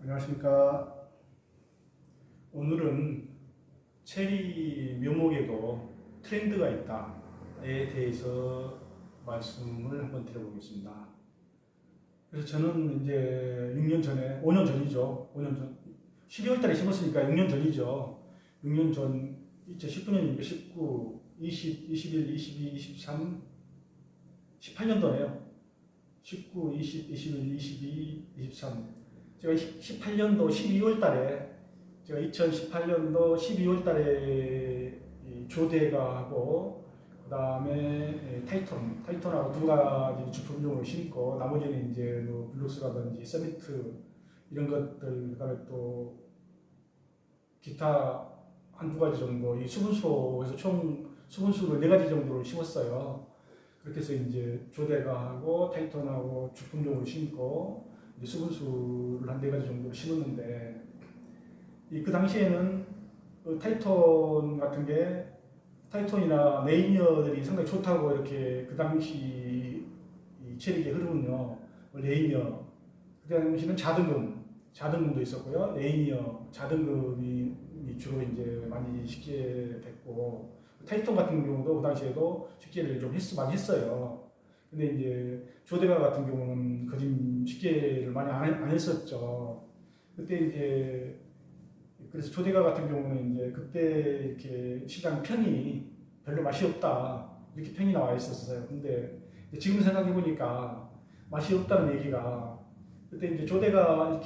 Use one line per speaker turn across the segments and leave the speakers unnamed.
안녕하십니까. 오늘은 체리 묘목에도 트렌드가 있다에 대해서 말씀을 한번 드려보겠습니다. 그래서 저는 이제 6년 전에, 5년 전이죠. 5년 전, 12월 달에 심었으니까 6년 전이죠. 6년 전, 2019년이니까 19, 20, 21, 22, 23, 18년도네요. 19, 20, 21, 22, 23. 제가 18년도 12월 달에, 제가 2018년도 12월 달에 조대가하고, 그 다음에 타이톤하고 두 가지 주품종을 심고, 나머지는 이제 뭐 블루스라든지 서미트 이런 것들, 그 다음에 또 기타 한두 가지 정도, 이 수분수로에서 총 수분수를 4가지 정도를 심었어요. 그렇게 해서 이제 조대가하고 타이톤하고 주품종을 심고, 이제 수분수를 한 4가지 정도를 심었는데, 그 당시에는 타이톤 같은 게, 타이톤이나 레이니어들이 상당히 좋다고 이렇게 그 당시 이 체리계 흐름은요, 레이니어, 그 당시는 자등금도 있었고요, 레이니어, 자등금이 주로 이제 많이 식재 됐고, 타이톤 같은 경우도 그 당시에도 식재를 좀 많이 했어요. 근데 이제 조대가 같은 경우는 거진 식재를 많이 안 했었죠. 그때 이제 그래서 조대가 같은 경우는 이제 그때 이렇게 시장 평이 별로 맛이 없다 이렇게 평이 나와 있었어요. 근데 지금 생각해 보니까 맛이 없다는 얘기가, 그때 이제 조대가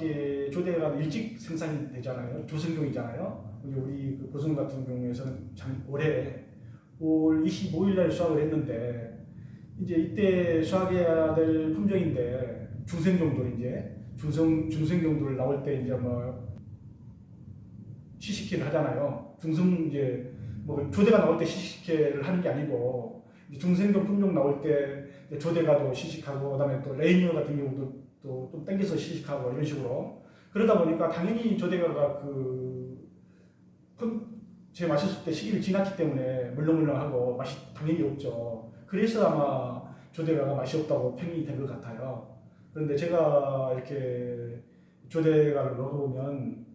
일찍 생산이 되잖아요. 조선종이잖아요. 우리 그 고성 같은 경우에서는 올해 올 25일 날 수확을 했는데, 이제 이때 수확해야 될 품종인데 중생종들, 이제 중생종들 나올 때 이제 뭐 시식회를 하잖아요. 이제 뭐 조대가 나올 때 시식회를 하는 게 아니고, 중생종 품종 나올 때 조대가도 시식하고, 그다음에 또 레이니어 같은 경우도 또 좀 땡겨서 시식하고 이런 식으로. 그러다 보니까 당연히 조대가가 제 마셨을 때 시기를 지났기 때문에 물렁물렁하고 맛이 당연히 없죠. 그래서 아마 조대가가 맛이 없다고 평이 된 것 같아요. 그런데 제가 이렇게 조대가를 먹어보면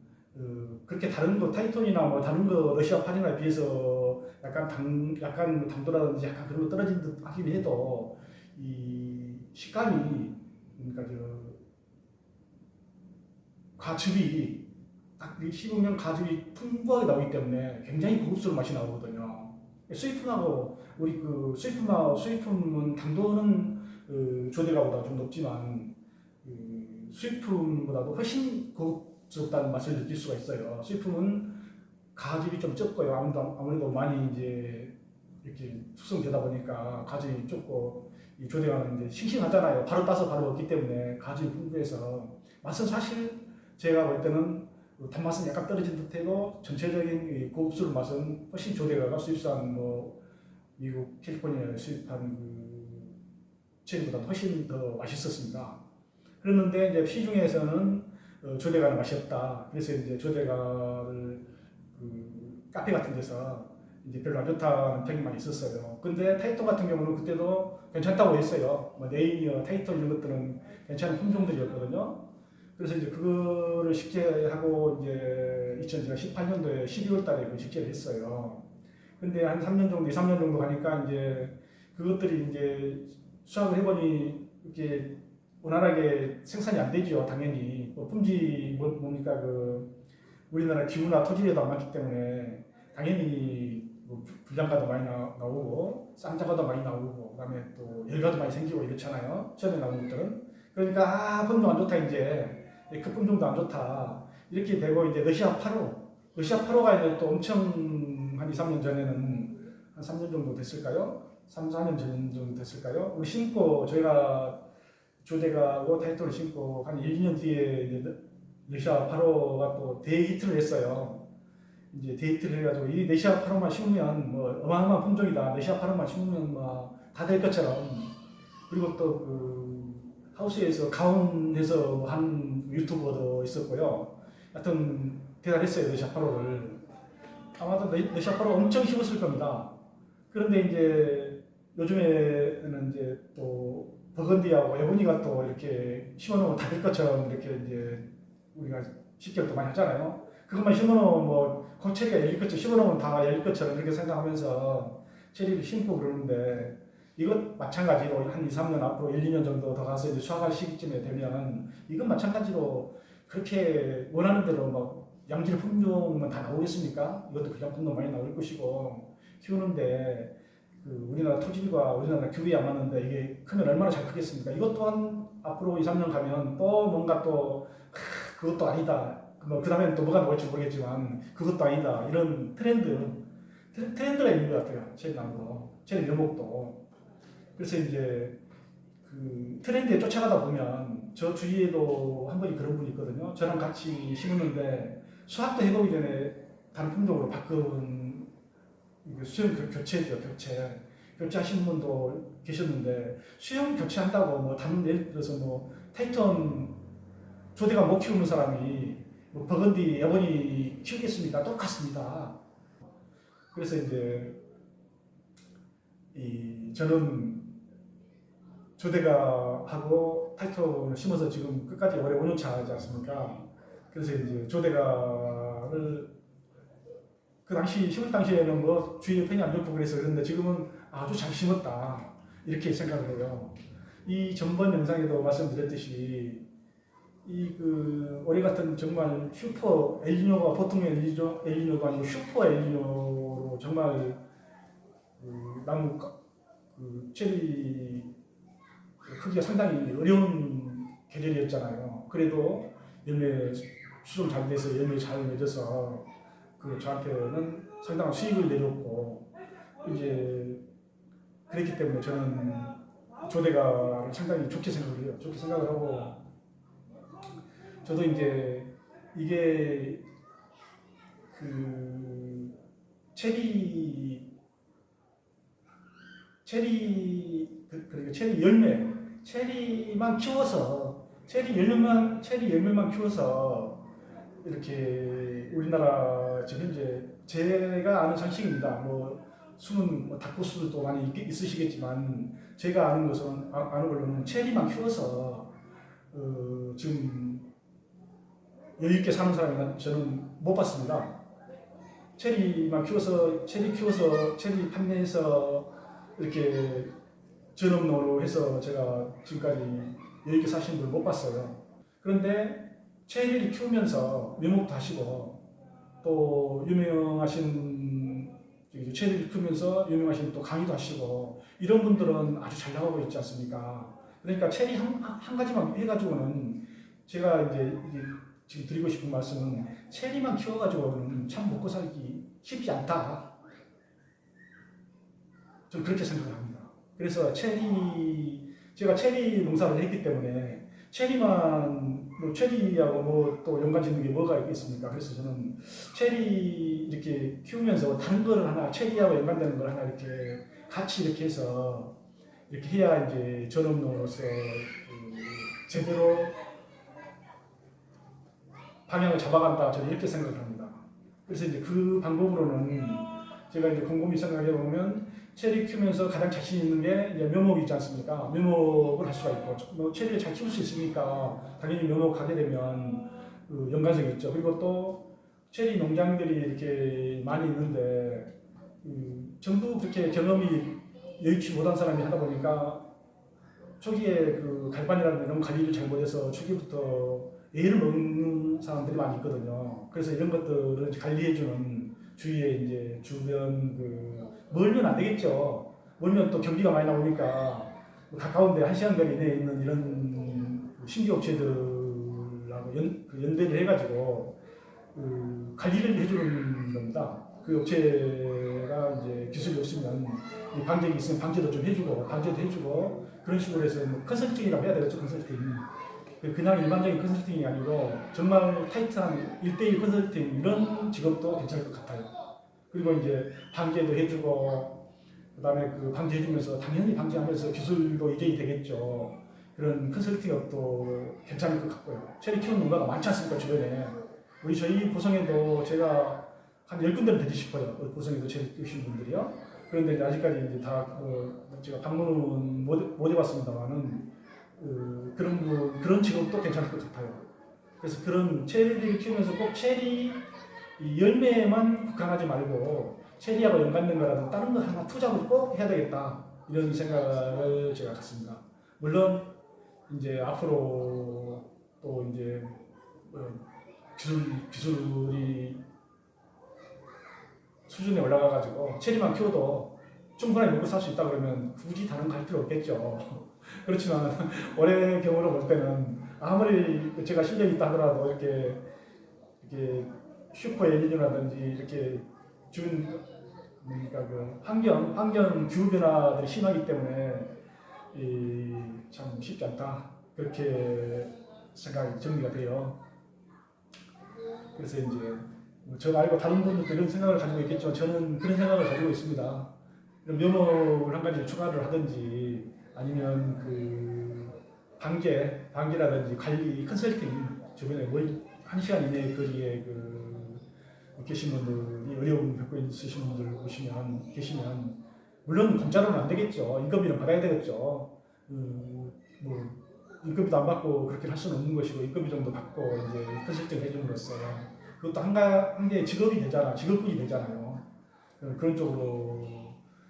그렇게 다른 거 타이톤이나 뭐 다른 거 러시아 파리나에 비해서 약간 당도라든지 약간 그런 거 떨어진 듯 하긴 해도, 이 식감이, 그러니까 가즙이 딱 씹으면 가즙이 풍부하게 나오기 때문에 굉장히 고급스러운 맛이 나오거든요. 스위품하고 우리 스위품은 당도는 조대가보다 좀 높지만 스위품보다도 훨씬 고급스럽다는 맛을 느낄 수가 있어요. 스위품은 가즙이 좀 적고요. 아무래도 많이 이제 이렇게 숙성되다 보니까 가즙이 적고, 이 조대가는 이제 싱싱하잖아요. 바로 따서 바로 먹기 때문에 가즙이 풍부해서 맛은 사실 제가 볼 때는 단맛은 약간 떨어진 듯해도 전체적인 고급스러운 맛은 훨씬 조대가가 수입산 뭐 미국 캘리포니아에 수입한 체리보다 훨씬 더 맛있었습니다. 그랬는데 이제 시중에서는 조대가는 맛이 없다. 그래서 이제 조대가를 카페 같은 데서 이제 별로 안 좋다는 평이 많이 있었어요. 근데 타이톤 같은 경우는 그때도 괜찮다고 했어요. 뭐 네이니어, 타이톤 이런 것들은 괜찮은 품종들이었거든요. 그래서 이제 그거를 식재하고 이제 2018년도에 12월 달에 식재를 했어요. 근데 한 3년 정도, 2, 3년 정도 가니까 이제 그것들이 이제 수확을 해보니 이렇게 원활하게 생산이 안 되죠. 당연히. 뭐 뭡니까, 우리나라 기후나 토질에도 안 맞기 때문에 당연히 뭐 불량가도 많이 나오고, 쌍자가도 많이 나오고, 그 다음에 또 열가도 많이 생기고 이렇잖아요. 처음에 나오는 것들은. 그러니까, 품종 안 좋다, 이제. 그 품종도 안 좋다. 이렇게 되고, 이제 러시아 8호가 이제 또 엄청 한 2, 3년 전에는 한 3년 정도 됐을까요? 3, 4년 전 정도 됐을까요? 우리 저희가 조대가하고 타이토를 심고 한 1, 2년 뒤에 이제 러시아 8호가 또 데이히트를 했어요. 이제 데이히트를 해가지고 이 러시아 8호만 심으면 뭐 어마어마한 품종이다. 러시아 8호만 심으면 뭐 다 될 것처럼. 그리고 또 하우스에서 가온해서 한 유튜버도 있었고요. 하여튼 대단했어요, 러시아 8호를. 아마도 러시아 8호 엄청 심었을 겁니다. 그런데 이제 요즘에는 이제 또 버건디하고 에보니가 또 이렇게 심어놓으면 다 될 것처럼 이렇게 이제 우리가 식기도 많이 하잖아요. 그것만 심어놓으면 그 체리가 열릴 것처럼 심어놓으면 다 열릴 것처럼 그렇게 생각하면서 체리를 심고 그러는데 이것 마찬가지로 한 2, 3년 앞으로 1, 2년 정도 더 가서 이제 수확할 시기쯤에 되면 이건 마찬가지로 그렇게 원하는 대로 양질 품종만 다 나오겠습니까? 이것도 그냥 품종 많이 나올 것이고 키우는데 우리나라 토질과 우리나라 규격이 안 맞는데 이게 크면 얼마나 잘 크겠습니까? 이것 또한 앞으로 2, 3년 가면 또 뭔가 또 그것도 아니다. 그 다음에는 또 뭐가 나올지 모르겠지만 그것도 아니다. 이런 트렌드가 있는 것 같아요. 체리나무도, 체리 묘목도. 그래서 이제 그 트렌드에 쫓아가다 보면 저 주위에도 한 분이 그런 분이 있거든요. 저랑 같이 심었는데 수확도 해보기 전에 다른 품종으로 바꾼 수영 교체죠, 교체. 교체하신 분도 계셨는데 수영 교체한다고 다른 예를 들어서 타이톤 조대가 못 키우는 사람이 버건디 여번이 키우겠습니까? 똑같습니다. 그래서 이제 저는 조대가 하고 타이톤을 심어서 지금 끝까지 올해 5년차 하지 않습니까? 그래서 이제 조대가를 그 당시 심을 당시에는 주위에 편이 안 좋고 그랬는데 지금은 아주 잘 심었다 이렇게 생각을 해요. 이 전번 영상에도 말씀드렸듯이 올해 같은 정말 슈퍼 엘니뇨가 보통 엘니뇨가 아니고 슈퍼 엘니뇨로 정말 나무 체리 크기가 상당히 어려운 계절이었잖아요. 그래도 열매 수정 잘 돼서 열매 잘 맺어서 저한테는 상당한 수익을 내줬고 이제 그랬기 때문에 저는 조대가를 상당히 좋게 생각을 해요. 좋게 생각을 하고 저도 이제 이게 그러니까 체리 열매, 체리만 키워서 체리 열매만 키워서 이렇게 우리나라 지금 현재 제가 아는 상식입니다. 숨은 닭고수도 많이 있으시겠지만 제가 아는 걸로는 체리만 키워서 지금 여유 있게 사는 사람이 저는 못 봤습니다. 체리 판매해서 이렇게 전업노로 해서 제가 지금까지 여유 있게 사신 분을 못 봤어요. 그런데 체리를 키우면서 묘목도 하시고 또 유명하신 체리를 키우면서 유명하신 또 강의도 하시고 이런 분들은 아주 잘 나가고 있지 않습니까? 그러니까 체리 한 가지만 해가지고는 제가 이제 지금 드리고 싶은 말씀은 체리만 키워가지고는 참 먹고 살기 쉽지 않다. 저는 그렇게 생각을 합니다. 그래서 제가 체리 농사를 했기 때문에 체리하고 또 연관 짓는 게 뭐가 있겠습니까? 그래서 저는 체리 이렇게 키우면서 다른 거를 하나 체리하고 연관되는 걸 하나 이렇게 같이 이렇게 해서 이렇게 해야 이제 전업농으로서 제대로 방향을 잡아간다. 저는 이렇게 생각을 합니다. 그래서 이제 그 방법으로는 제가 이제 곰곰이 생각해 보면 체리 키우면서 가장 자신 있는 게 이제 묘목이 있지 않습니까? 묘목을 할 수가 있고, 체리를 잘 키울 수 있으니까 당연히 묘목 하게 되면 연관성이 있죠. 그리고 또 체리 농장들이 이렇게 많이 있는데 전부 그렇게 경험이 여의치 못한 사람이 하다 보니까 초기에 갈반이라는 이런 관리를 잘못해서 초기부터 애를 먹는 사람들이 많이 있거든요. 그래서 이런 것들을 관리해주는 주위에 이제 주변 멀면 안 되겠죠. 멀면 또 경비가 많이 나오니까 가까운데 1시간 거리 이내에 있는 이런 신규업체들하고 연대를 해가지고 관리를 해주는 겁니다. 그 업체가 이제 기술이 없으면 방제기 있으면 방제도 좀 해주고 방제도 해주고 그런 식으로 해서 컨설팅이라고 해야 되겠죠. 컨설팅. 그냥 일반적인 컨설팅이 아니고 정말 타이트한 1대1 컨설팅 이런 직업도 괜찮을 것 같아요. 그리고 이제 방제도 해주고 그다음에 방제해주면서 당연히 방제하면서 기술도 이전이 되겠죠. 그런 컨설팅업도 괜찮을 것 같고요. 체리 키우는 농가가 많지 않습니까 주변에. 저희 보성에도 제가 한 10군데는 되고 싶어요. 보성에도 체리 키우시는 분들이요. 그런데 이제 아직까지 이제 다 제가 방문은 못 해봤습니다만은 그런 직업도 괜찮을 것 같아요. 그래서 그런 체리를 키우면서 꼭 체리 이 열매만 국한하지 말고 체리하고 연관된 거라도 다른 거 하나 투자를 꼭 해야 되겠다 이런 생각을 제가 갖습니다. 물론 이제 앞으로 또 이제 기술이 수준에 올라가가지고 체리만 키워도 충분히 먹고 살 수 있다 그러면 굳이 다른 거 할 필요 없겠죠. 그렇지만 올해 경우로 볼 때는 아무리 제가 실력이 있다 하더라도 이렇게 슈퍼 엘니뇨라든지 이렇게 주변 그러니까 그 환경 기후 변화들이 심하기 때문에 참 쉽지 않다 그렇게 생각이 정리가 돼요. 그래서 이제 저 말고 다른 분들도 이런 생각을 가지고 있겠지만 저는 그런 생각을 가지고 있습니다. 묘목을 한 가지 추가를 하든지 아니면 그 방제라든지 관리 컨설팅 주변에 한 시간 이내 거리에 계신 분들이 어려움 겪고 있으신 분들 계시면 물론 공짜로는 안 되겠죠. 인건비는 받아야 되겠죠. 뭐 인건비도 안 받고 그렇게 할 수는 없는 것이고 인건비 정도 받고 이제 컨설팅 해줌으로써 그것도 한 개의 직업군이 되잖아요. 그런 쪽으로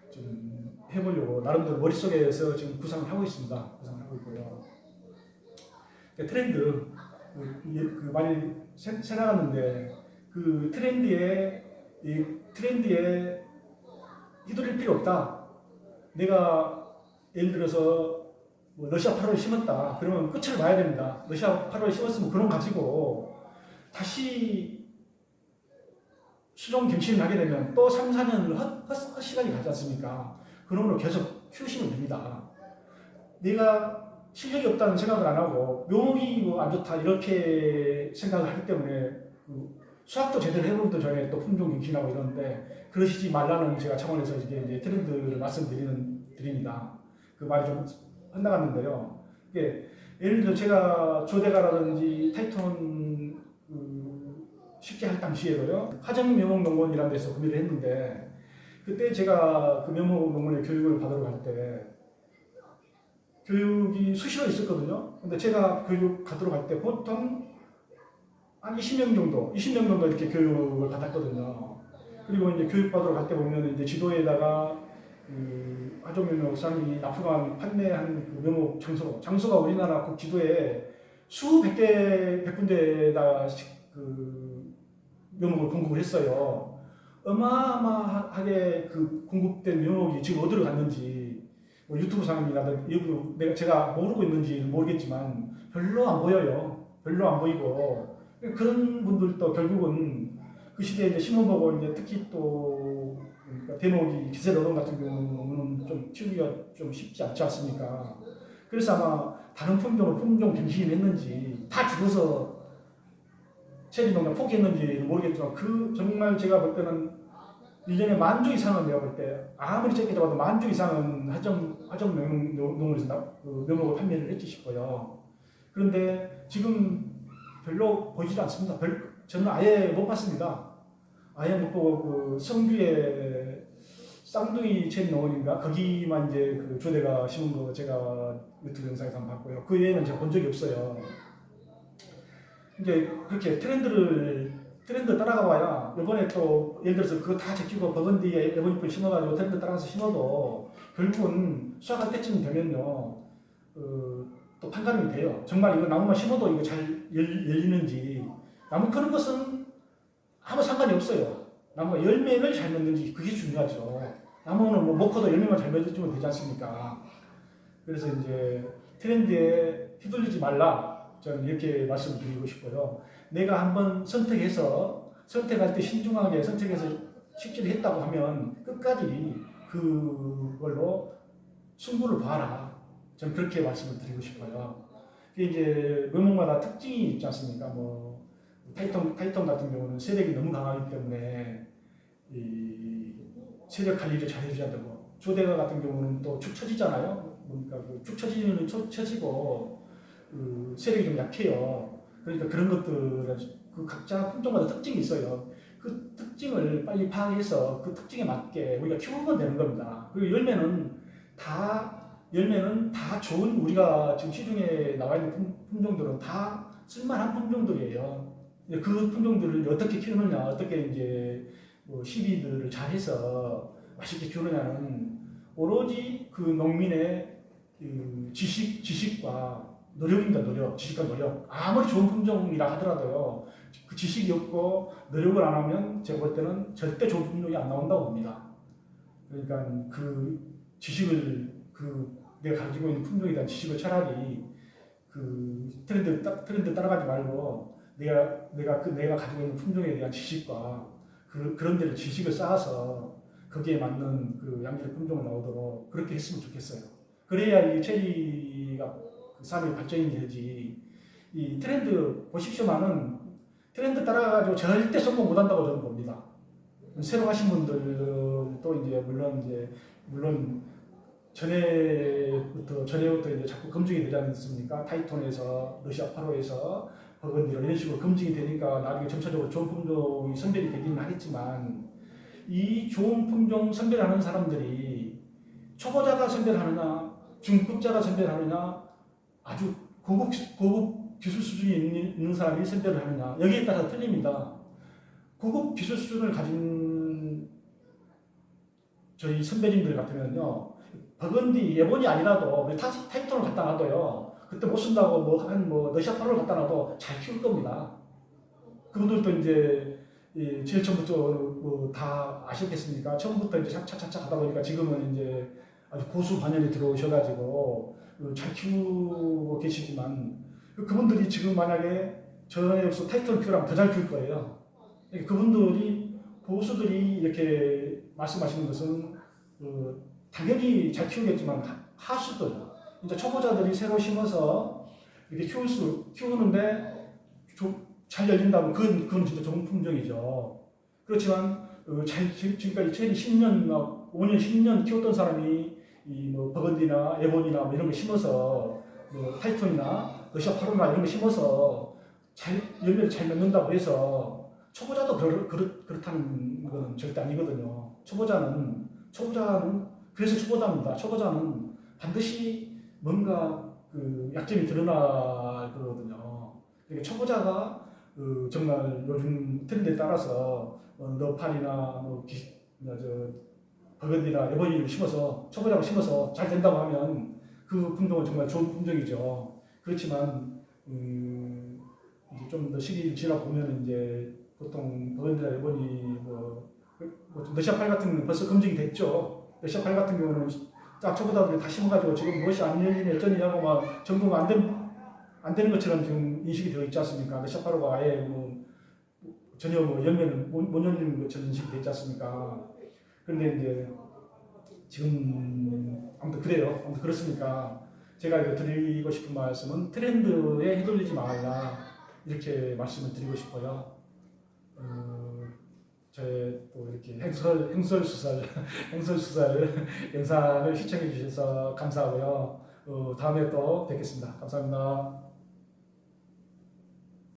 좀 해보려고 나름대로 머릿속에서 지금 구상을 하고 있습니다. 구상을 하고 있고요. 트렌드 많이 생각하는데 그 트렌드에 휘둘릴 필요 없다. 내가 예를 들어서 뭐 러시아 8월 심었다. 그러면 끝을 봐야 됩니다. 러시아 8월 심었으면 그놈 가지고 다시 수종 갱신을 하게 되면 또 3, 4년을 헛 시간이 가지 않습니까? 그놈으로 계속 키우시면 됩니다. 내가 실력이 없다는 생각을 안 하고 묘목이 뭐 안 좋다 이렇게 생각을 하기 때문에 수학도 제대로 해보기도 전에 또 품종 갱신하고 이러는데 그러시지 말라는 제가 차원에서 이제 트렌드를 말씀드립니다. 그 말이 좀 헛나갔는데요. 예를 들어 제가 조대가라든지 타이톤 쉽게 할 당시에도요 화정묘목농원이라는 데서 구매를 했는데 그때 제가 그 묘목농원의 교육을 받으러 갈 때 교육이 수시로 있었거든요. 근데 제가 교육 받으러 갈 때 보통 한 20명 정도 이렇게 교육을 받았거든요. 그리고 이제 교육 받으러 갈 때 보면 이제 지도에다가 화정묘목상이 납품한 판매한 그 묘목 장소가 우리나라 국 지도에 수백 군데에다가 묘목을 공급을 했어요. 어마어마하게 그 공급된 묘목이 지금 어디로 갔는지 뭐 유튜브 상이라든지 제가 모르고 있는지 모르겠지만 별로 안 보여요. 별로 안 보이고 그런 분들도 결국은 그 시대에 이제 신문 보고 이제 특히 또 그러니까 대목이 기세노동 같은 경우는 좀 키우기가 좀 쉽지 않지 않습니까? 그래서 아마 다른 품종 갱신을 했는지 다 죽어서 체리 농장 포기했는지 모르겠지만 정말 제가 볼 때는 1년에 10,000주 이상은 내가 볼 때 아무리 적게 잡아도 10,000주 이상은 화정농원에서 묘목을 판매를 했지 싶어요. 그런데 지금 별로 보이지 않습니다. 저는 아예 못 봤습니다. 아예 못 보고 성주에 쌍둥이 체리 농원인가 거기만 이제 조대가 심은 거 제가 유튜브 영상에서 한번 봤고요. 그 외에는 제가 본 적이 없어요. 이제 그렇게 트렌드 따라가 봐야 이번에 또 예를 들어서 그거 다 제끼고 버건디에 에버잎을 심어가지고 트렌드 따라가서 심어도 결국은 수확할 때쯤 되면요 또 판가름이 돼요. 정말 이거 나무만 심어도 이거 잘 열리는지 나무 크는 것은 아무 상관이 없어요. 나무가 열매를 잘 맺는지 그게 중요하죠. 나무는 뭐 못 커도 열매만 잘 맺으면 되지 않습니까? 그래서 이제 트렌드에 휘둘리지 말라. 저는 이렇게 말씀을 드리고 싶고요. 내가 한번 선택할 때 신중하게 선택해서 식지를 했다고 하면 끝까지 그걸로 승부를 봐라. 저는 그렇게 말씀을 드리고 싶어요. 이제 묘목마다 특징이 있지 않습니까? 뭐 타이톤 같은 경우는 세력이 너무 강하기 때문에 이 세력 관리를 잘 해줘야 되고 조대가 같은 경우는 또 축 처지잖아요. 그러니까 축 처지는 처지고 세력이 좀 약해요. 그러니까 그런 것들은 각자 품종마다 특징이 있어요. 그 특징을 빨리 파악해서 그 특징에 맞게 우리가 키우면 되는 겁니다. 그리고 열매는 다 좋은 우리가 지금 시중에 나와 있는 품종들은 다 쓸만한 품종들이에요. 이제 그 품종들을 어떻게 키우느냐, 어떻게 이제 뭐 시비들을 잘해서 맛있게 키우느냐는 오로지 그 농민의 그 지식과 노력입니다. 노력, 지식과 노력. 아무리 좋은 품종이라 하더라도요, 그 지식이 없고 노력을 안 하면 제가 볼 때는 절대 좋은 품종이 안 나온다고 봅니다. 그러니까 그 지식을 내가 가지고 있는 품종에 대한 지식을 차라리 그 트렌드 따라가지 말고 내가 가지고 있는 품종에 대한 지식과 그런 데를 지식을 쌓아서 거기에 맞는 그 양질 품종을 나오도록 그렇게 했으면 좋겠어요. 그래야 이 체리가 그 산업이 발전이 되지. 이 트렌드 보십시오만은 트렌드 따라가지고 절대 성공 못한다고 저는 봅니다. 새로 하신 분들도 이제 물론 전에부터 이제 자꾸 검증이 되지 않습니까? 타이톤에서 러시아 8호에서 버건디로 이런 식으로 검증이 되니까 나중에 점차적으로 좋은 품종이 선별이 되기는 하겠지만 이 좋은 품종 선별하는 사람들이 초보자가 선별하느냐 중급자가 선별하느냐 아주 고급 기술 수준이 있는 사람이 선별을 하느냐 여기에 따라 틀립니다. 고급 기술 수준을 가진 저희 선배님들 같으면요 버건디 예본이 아니라도 타이톤을 갖다 놔도요 그때 못 쓴다고 한 러시아 8호를 갖다 놔도 잘 키울 겁니다. 그분들도 이제 제일 처음부터 다 아셨겠습니까? 처음부터 이제 차차차 하다 보니까 지금은 이제 아주 고수 반열에 들어오셔가지고 잘 키우고 계시지만 그분들이 지금 만약에 전에서 타이틀을 키우라면 더 잘 키울 거예요. 그분들이 고수들이 이렇게 말씀하시는 것은 당연히 잘 키우겠지만 하수들 이제 초보자들이 새로 심어서 이렇게 키우는데 잘 열린다면 그건 진짜 좋은 품종이죠. 그렇지만 지금까지 체리 10년, 5년, 10년 키웠던 사람이 뭐 버건디나 에본이나 뭐 이런 거 심어서 뭐 타이톤이나 러시아 8호나 이런 거 심어서 열매를 잘 맺는다고 해서 초보자도 그렇다는 건 절대 아니거든요. 초보자는 그래서 초보자입니다. 초보자는 반드시 뭔가 그 약점이 드러날 거거든요. 그러니까 초보자가 정말 요즘 트렌드에 따라서 너팔이나 버건디나 에버니를 심어서 초보자가 심어서 잘 된다고 하면 그 품종은 정말 좋은 품종이죠. 그렇지만 좀 더 시기 지나 보면 이제 보통 버건디나 에버니 러시아 팔 같은 경우는 벌써 검증이 됐죠. 러시아 팔 같은 경우는 딱 초보자들이 다 심어가지고 지금 무엇이 안 열리니 어쩌냐고 막 정보가 안 되는 것처럼 지금 인식이 되어 있지 않습니까? 러시아 8호가 아예 전혀 열매를 못 열리는 것처럼 인식이 되어 있지 않습니까? 그런데 이제 지금 아무튼 그래요. 아무튼 그렇습니까? 제가 드리고 싶은 말씀은 트렌드에 휘둘리지 말라 이렇게 말씀을 드리고 싶어요. 저의 또 이렇게 행설수설 영상을 시청해 주셔서 감사하고요. 다음에 또 뵙겠습니다. 감사합니다.